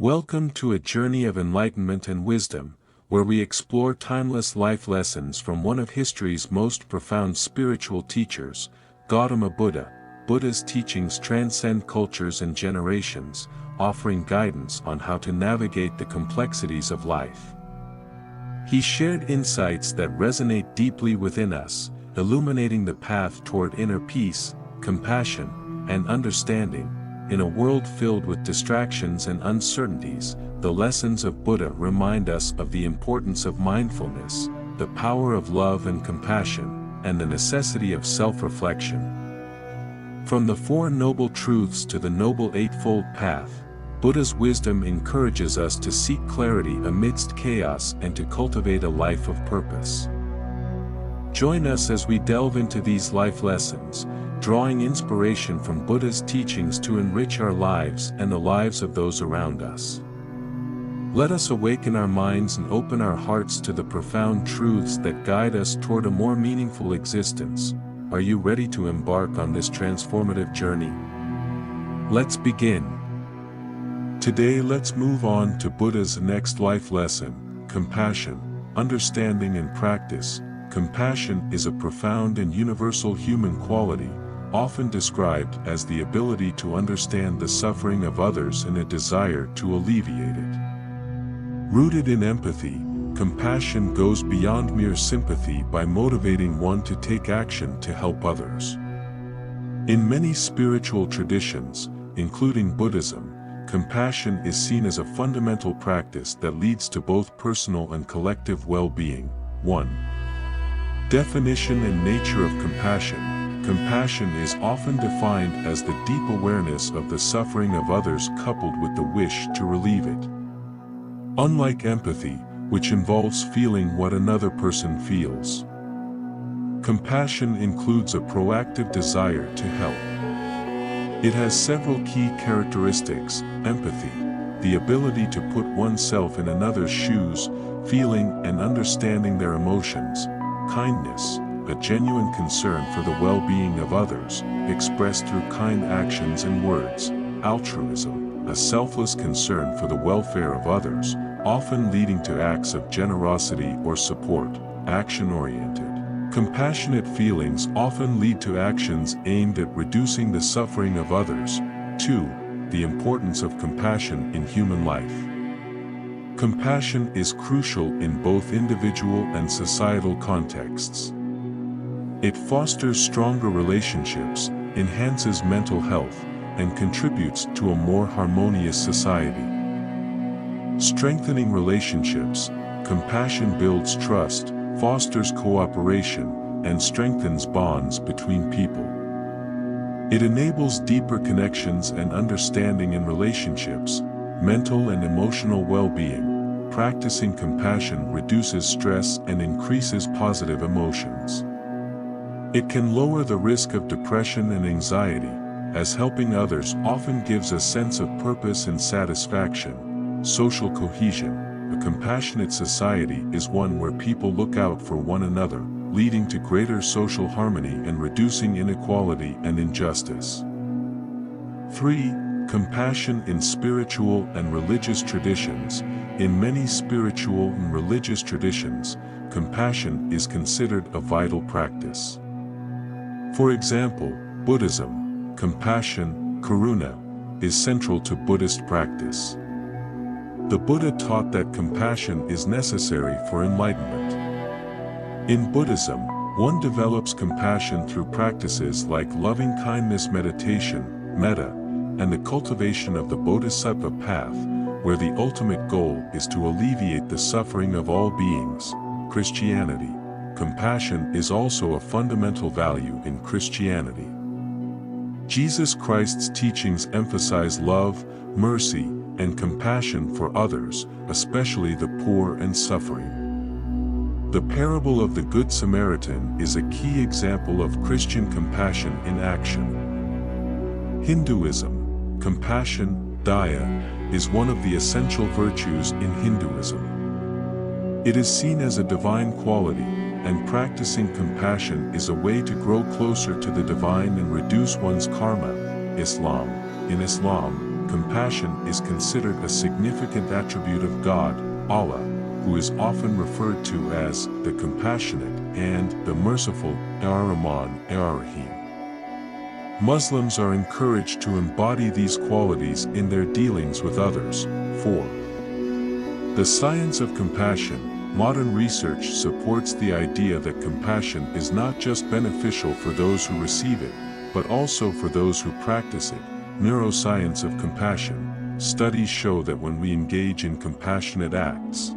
Welcome to a journey of enlightenment and wisdom, where we explore timeless life lessons from one of history's most profound spiritual teachers, Gautama Buddha. Buddha's teachings transcend cultures and generations, offering guidance on how to navigate the complexities of life. He shared insights that resonate deeply within us, illuminating the path toward inner peace, compassion, and understanding. In a world filled with distractions and uncertainties, the lessons of Buddha remind us of the importance of mindfulness, the power of love and compassion, and the necessity of self-reflection. From the Four Noble Truths to the Noble Eightfold Path, Buddha's wisdom encourages us to seek clarity amidst chaos and to cultivate a life of purpose. Join us as we delve into these life lessons, drawing inspiration from Buddha's teachings to enrich our lives and the lives of those around us. Let us awaken our minds and open our hearts to the profound truths that guide us toward a more meaningful existence. Are you ready to embark on this transformative journey? Let's begin. Today let's move on to Buddha's next life lesson, compassion, understanding and practice. Compassion is a profound and universal human quality, often described as the ability to understand the suffering of others and a desire to alleviate it. Rooted in empathy, compassion goes beyond mere sympathy by motivating one to take action to help others. In many spiritual traditions, including Buddhism, compassion is seen as a fundamental practice that leads to both personal and collective well-being. 1. Definition and nature of compassion. Compassion is often defined as the deep awareness of the suffering of others coupled with the wish to relieve it. Unlike empathy, which involves feeling what another person feels, compassion includes a proactive desire to help. It has several key characteristics: empathy, the ability to put oneself in another's shoes, feeling and understanding their emotions; kindness, a genuine concern for the well-being of others, expressed through kind actions and words; altruism, a selfless concern for the welfare of others, often leading to acts of generosity or support; action-oriented. Compassionate feelings often lead to actions aimed at reducing the suffering of others. 2. The importance of compassion in human life. Compassion is crucial in both individual and societal contexts. It fosters stronger relationships, enhances mental health, and contributes to a more harmonious society. Strengthening relationships, compassion builds trust, fosters cooperation, and strengthens bonds between people. It enables deeper connections and understanding in relationships, mental and emotional well-being. Practicing compassion reduces stress and increases positive emotions. It can lower the risk of depression and anxiety, as helping others often gives a sense of purpose and satisfaction. Social cohesion. A compassionate society is one where people look out for one another, leading to greater social harmony and reducing inequality and injustice. 3. Compassion in spiritual and religious traditions. In many spiritual and religious traditions, compassion is considered a vital practice. For example, Buddhism, compassion, karuna, is central to Buddhist practice. The Buddha taught that compassion is necessary for enlightenment. In Buddhism, one develops compassion through practices like loving-kindness meditation, metta, and the cultivation of the bodhisattva path, where the ultimate goal is to alleviate the suffering of all beings. Christianity. Compassion is also a fundamental value in Christianity. Jesus Christ's teachings emphasize love, mercy, and compassion for others, especially the poor and suffering. The parable of the Good Samaritan is a key example of Christian compassion in action. Hinduism. Compassion, daya, is one of the essential virtues in Hinduism. It is seen as a divine quality, and practicing compassion is a way to grow closer to the divine and reduce one's karma. Islam. In Islam, compassion is considered a significant attribute of God, Allah, who is often referred to as the compassionate and the merciful, Ar-Rahman, Ar-Rahim. Muslims are encouraged to embody these qualities in their dealings with others. 4. The science of compassion. Modern research supports the idea that compassion is not just beneficial for those who receive it, but also for those who practice it. Neuroscience of compassion. Studies show that when we engage in compassionate acts,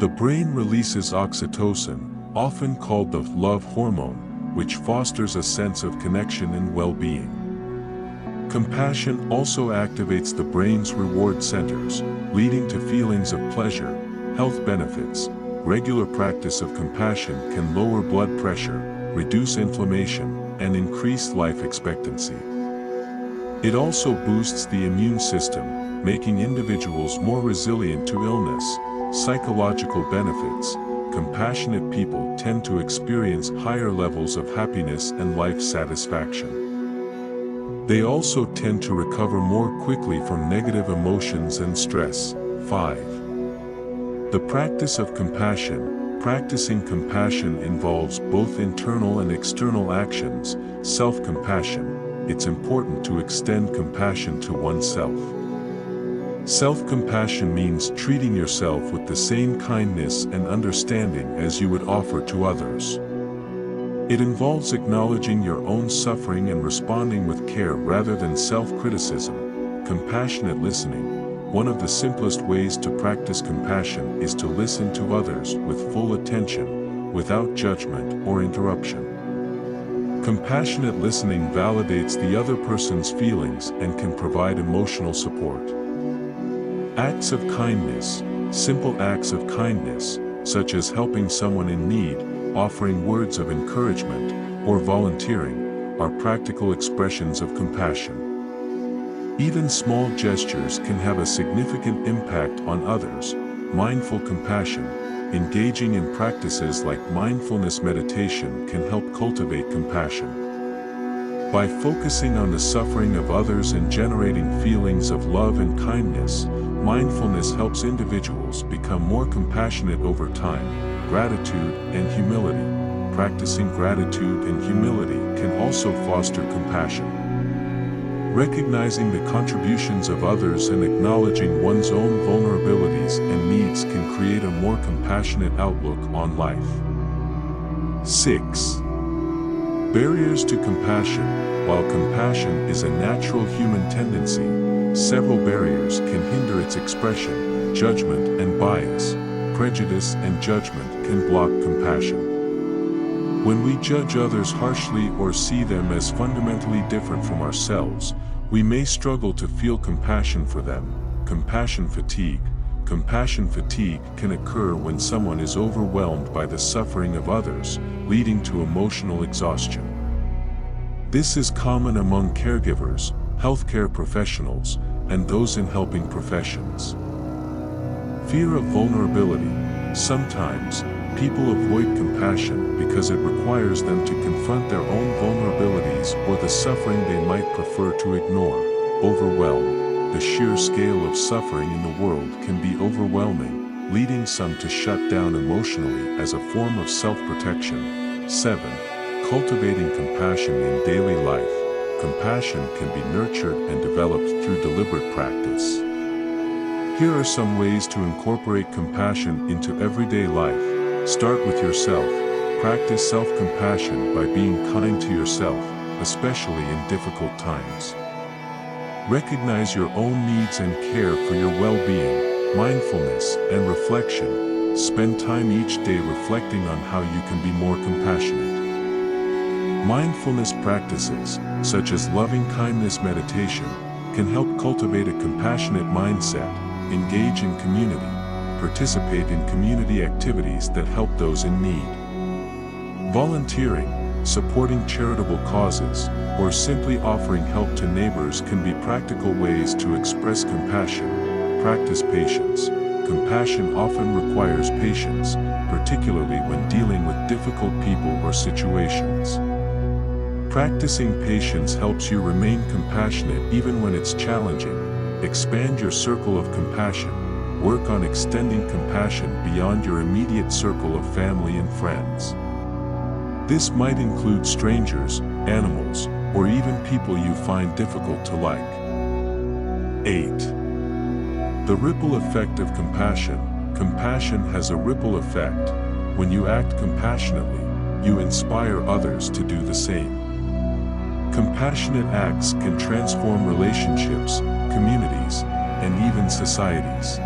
the brain releases oxytocin, often called the love hormone, which fosters a sense of connection and well-being. Compassion also activates the brain's reward centers, leading to feelings of pleasure, health benefits. Regular practice of compassion can lower blood pressure, reduce inflammation, and increase life expectancy. It also boosts the immune system, making individuals more resilient to illness. Psychological benefits. Compassionate people tend to experience higher levels of happiness and life satisfaction. They also tend to recover more quickly from negative emotions and stress. 5. The practice of compassion. Practicing compassion involves both internal and external actions. Self-compassion. It's important to extend compassion to oneself. Self-compassion means treating yourself with the same kindness and understanding as you would offer to others. It involves acknowledging your own suffering and responding with care rather than self-criticism. Compassionate listening. One of the simplest ways to practice compassion is to listen to others with full attention, without judgment or interruption. Compassionate listening validates the other person's feelings and can provide emotional support. Acts of kindness. Simple acts of kindness, such as helping someone in need, offering words of encouragement, or volunteering, are practical expressions of compassion. Even small gestures can have a significant impact on others. Mindful compassion. Engaging in practices like mindfulness meditation can help cultivate compassion. By focusing on the suffering of others and generating feelings of love and kindness, mindfulness helps individuals become more compassionate over time. Gratitude and humility. Practicing gratitude and humility can also foster compassion. Recognizing the contributions of others and acknowledging one's own vulnerabilities and needs can create a more compassionate outlook on life. 6. Barriers to compassion. While compassion is a natural human tendency, several barriers can hinder its expression. Judgment and bias. Prejudice and judgment can block compassion. When we judge others harshly or see them as fundamentally different from ourselves, we may struggle to feel compassion for them. Compassion fatigue. Compassion fatigue can occur when someone is overwhelmed by the suffering of others, leading to emotional exhaustion. This is common among caregivers, healthcare professionals, and those in helping professions. Fear of vulnerability. Sometimes, people avoid compassion because it requires them to confront their own vulnerabilities or the suffering they might prefer to ignore. Overwhelm. The sheer scale of suffering in the world can be overwhelming, leading some to shut down emotionally as a form of self-protection. 7. Cultivating compassion in daily life. Compassion can be nurtured and developed through deliberate practice. Here are some ways to incorporate compassion into everyday life. Start with yourself. Practice self-compassion by being kind to yourself, especially in difficult times. Recognize your own needs and care for your well-being. Mindfulness and reflection. Spend time each day reflecting on how you can be more compassionate. Mindfulness practices, such as loving-kindness meditation, can help cultivate a compassionate mindset. Engage in community. Participate in community activities that help those in need. Volunteering, supporting charitable causes, or simply offering help to neighbors can be practical ways to express compassion. Practice patience. Compassion often requires patience, particularly when dealing with difficult people or situations. Practicing patience helps you remain compassionate even when it's challenging. expand your circle of compassion. Work on extending compassion beyond your immediate circle of family and friends. This might include strangers, animals, or even people you find difficult to like. 8. The ripple effect of compassion. Compassion has a ripple effect. When you act compassionately, you inspire others to do the same. Compassionate acts can transform relationships, communities, and even societies.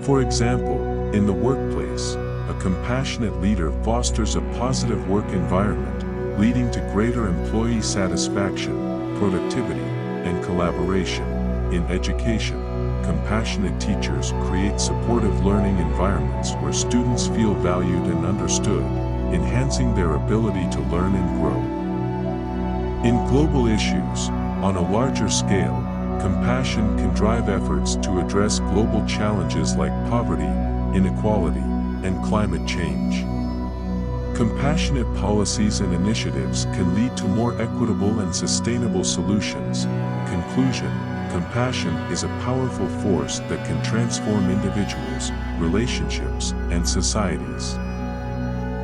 For example, in the workplace, a compassionate leader fosters a positive work environment, leading to greater employee satisfaction, productivity, and collaboration. In education, compassionate teachers create supportive learning environments where students feel valued and understood, enhancing their ability to learn and grow. In global issues, on a larger scale, compassion can drive efforts to address global challenges like poverty, inequality, and climate change. Compassionate policies and initiatives can lead to more equitable and sustainable solutions. Conclusion: compassion is a powerful force that can transform individuals, relationships, and societies.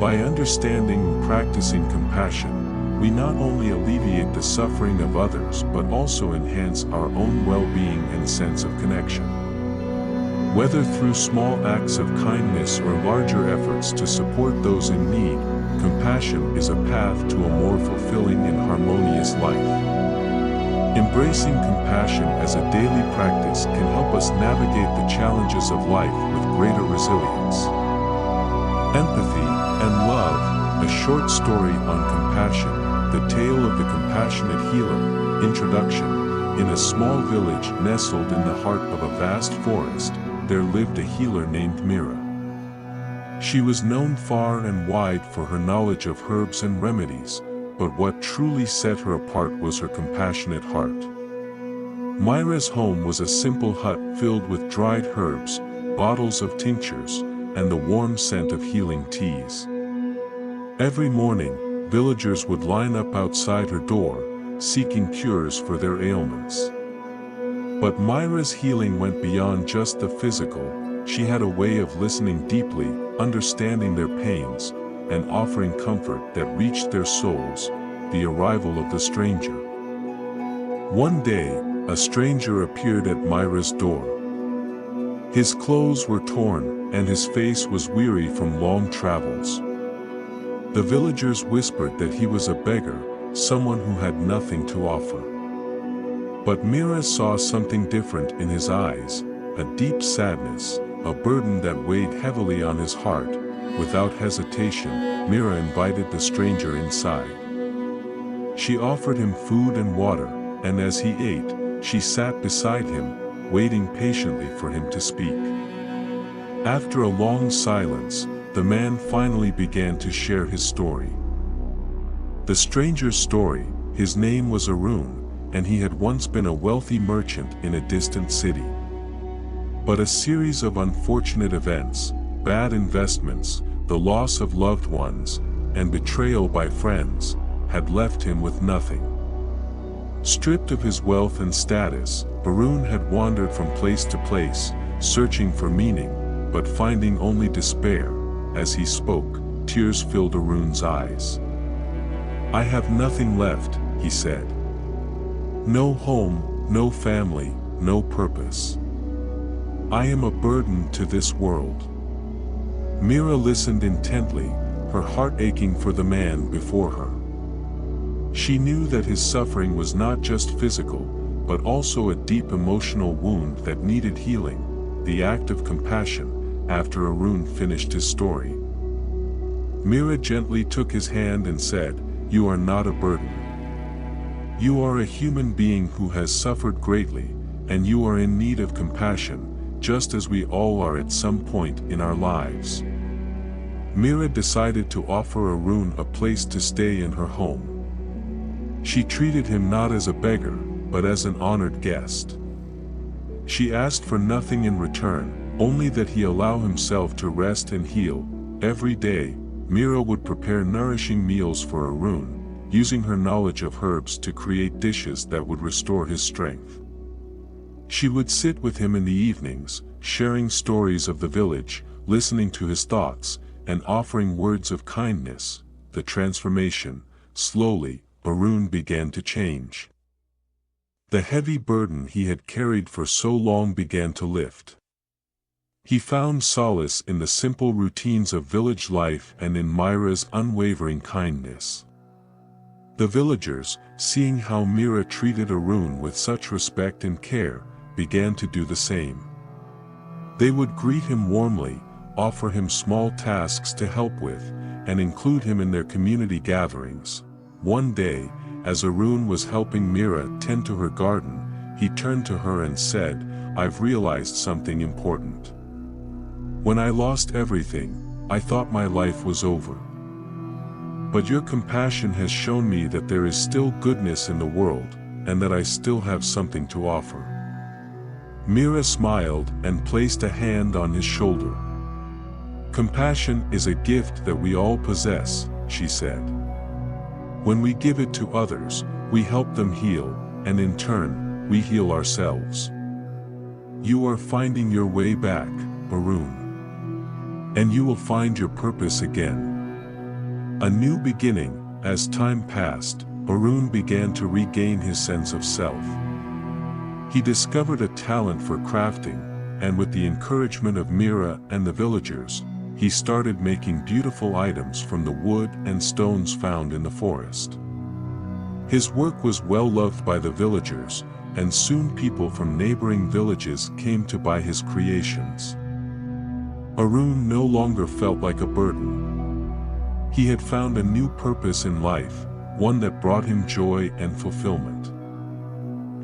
By understanding and practicing compassion, we not only alleviate the suffering of others but also enhance our own well-being and sense of connection. Whether through small acts of kindness or larger efforts to support those in need, compassion is a path to a more fulfilling and harmonious life. Embracing compassion as a daily practice can help us navigate the challenges of life with greater resilience. Empathy and Love, a short story on compassion. The tale of the compassionate healer. Introduction. In a small village nestled in the heart of a vast forest, there lived a healer named Mira. She was known far and wide for her knowledge of herbs and remedies, but what truly set her apart was her compassionate heart. Mira's home was a simple hut filled with dried herbs, bottles of tinctures, and the warm scent of healing teas. Every morning, villagers would line up outside her door, seeking cures for their ailments. But Mira's healing went beyond just the physical. She had a way of listening deeply, understanding their pains, and offering comfort that reached their souls. The arrival of the stranger. One day, a stranger appeared at Mira's door. His clothes were torn, and his face was weary from long travels. The villagers whispered that he was a beggar, someone who had nothing to offer. But Mira saw something different in his eyes, a deep sadness, a burden that weighed heavily on his heart. Without hesitation, Mira invited the stranger inside. She offered him food and water, and as he ate, she sat beside him, waiting patiently for him to speak. After a long silence, the man finally began to share his story. The stranger's story. His name was Arun, and he had once been a wealthy merchant in a distant city. But a series of unfortunate events, bad investments, the loss of loved ones, and betrayal by friends, had left him with nothing. Stripped of his wealth and status, Arun had wandered from place to place, searching for meaning, but finding only despair. As he spoke, tears filled Arun's eyes. "I have nothing left," he said. "No home, no family, no purpose. I am a burden to this world." Mira listened intently, her heart aching for the man before her. She knew that his suffering was not just physical, but also a deep emotional wound that needed healing. The act of compassion. After Arun finished his story, Mira gently took his hand and said, "You are not a burden. You are a human being who has suffered greatly, and you are in need of compassion, just as we all are at some point in our lives." Mira decided to offer Arun a place to stay in her home. She treated him not as a beggar, but as an honored guest. She asked for nothing in return, only that he allow himself to rest and heal. Every day, Mira would prepare nourishing meals for Arun, using her knowledge of herbs to create dishes that would restore his strength. She would sit with him in the evenings, sharing stories of the village, listening to his thoughts, and offering words of kindness. The transformation, slowly, Arun began to change. The heavy burden he had carried for so long began to lift. He found solace in the simple routines of village life and in Myra's unwavering kindness. The villagers, seeing how Mira treated Arun with such respect and care, began to do the same. They would greet him warmly, offer him small tasks to help with, and include him in their community gatherings. One day, as Arun was helping Mira tend to her garden, he turned to her and said, "I've realized something important. When I lost everything, I thought my life was over. But your compassion has shown me that there is still goodness in the world, and that I still have something to offer." Mira smiled and placed a hand on his shoulder. "Compassion is a gift that we all possess," she said. "When we give it to others, we help them heal, and in turn, we heal ourselves. You are finding your way back, Arun. And you will find your purpose again." A new beginning. As time passed, Arun began to regain his sense of self. He discovered a talent for crafting, and with the encouragement of Mira and the villagers, he started making beautiful items from the wood and stones found in the forest. His work was well loved by the villagers, and soon people from neighboring villages came to buy his creations. Arun no longer felt like a burden. He had found a new purpose in life, one that brought him joy and fulfillment.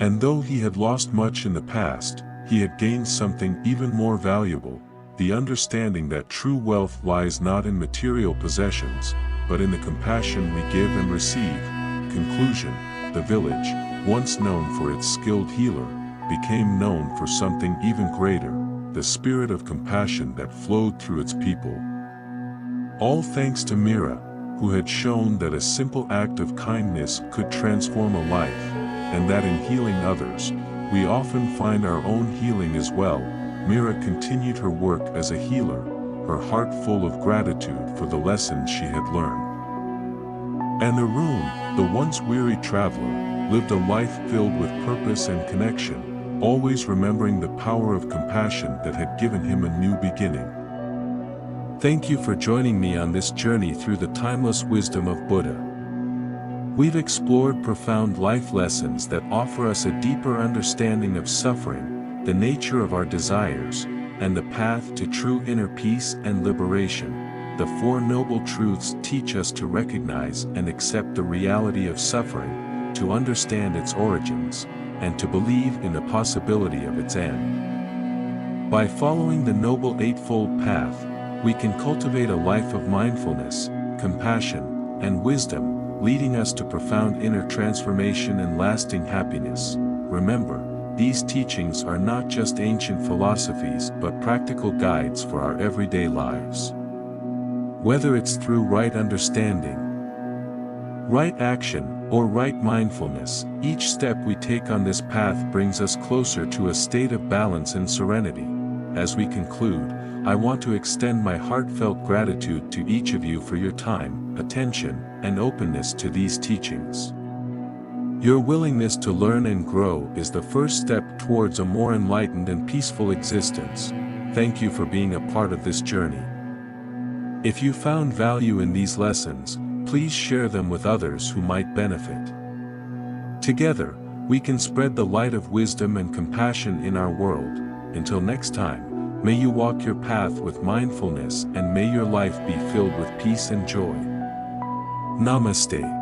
And though he had lost much in the past, he had gained something even more valuable, the understanding that true wealth lies not in material possessions, but in the compassion we give and receive. Conclusion: the village, once known for its skilled healer, became known for something even greater, the spirit of compassion that flowed through its people. All thanks to Mira, who had shown that a simple act of kindness could transform a life, and that in healing others, we often find our own healing as well. Mira continued her work as a healer, her heart full of gratitude for the lessons she had learned. And Arun, the once weary traveler, lived a life filled with purpose and connection, always remembering the power of compassion that had given him a new beginning. Thank you for joining me on this journey through the timeless wisdom of Buddha. We've explored profound life lessons that offer us a deeper understanding of suffering, the nature of our desires, and the path to true inner peace and liberation. The Four Noble Truths teach us to recognize and accept the reality of suffering, to understand its origins, and to believe in the possibility of its end. By following the Noble Eightfold Path, we can cultivate a life of mindfulness, compassion, and wisdom, leading us to profound inner transformation and lasting happiness. Remember, these teachings are not just ancient philosophies but practical guides for our everyday lives. Whether it's through right understanding, right action, or right mindfulness, each step we take on this path brings us closer to a state of balance and serenity. As we conclude, I want to extend my heartfelt gratitude to each of you for your time, attention, and openness to these teachings. Your willingness to learn and grow is the first step towards a more enlightened and peaceful existence. Thank you for being a part of this journey. If you found value in these lessons, please share them with others who might benefit. Together, we can spread the light of wisdom and compassion in our world. Until next time, may you walk your path with mindfulness and may your life be filled with peace and joy. Namaste.